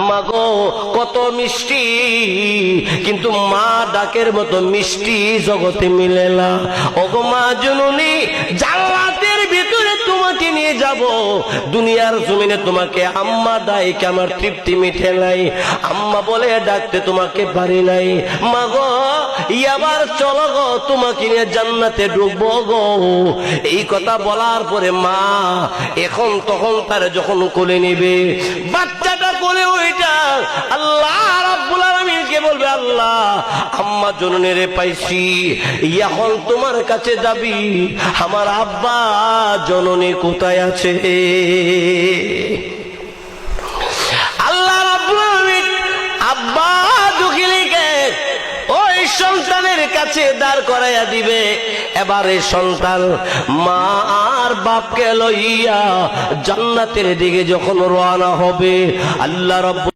মাগো কত মিষ্টি, কিন্তু মা ডাকের মতো মিষ্টি জগতে মিলে না। ওগো মা জননী, জান্নাতের ভিতরে তোমাকে নিয়ে যাব, দুনিয়ার জমিনে তোমাকে আম্মা ডাকে আমার তৃপ্তি মিটে নাই, আম্মা বলে ডাকতে তোমাকে পারি নাই। মাগো এবার চলো গো, তোমাকে নিয়ে জান্নাতে ঢুকবো গো। এই কথা বলার পরে মা এখন তখন তার যখন কোলে নেবে, বাচ্চাটা কোলে ওইটা আল্লাহ রাব্বুল আলামিনকে বলবে, আল্লাহ আম্মা জননীর পাইছি, এখন তোমার কাছে যাবি, আমার আব্বা জননী কোথায় আছে? আল্লাহ রাব্বুল আলামিন আব্বা দুখিলিকে ওই সন্তানের কাছে দাঁড় করাইয়া দিবে। এবারে সন্তান মা আর বাপকে লইয়া জান্নাতের দিকে যখন রওনা হবে, আল্লাহ রাব্বুল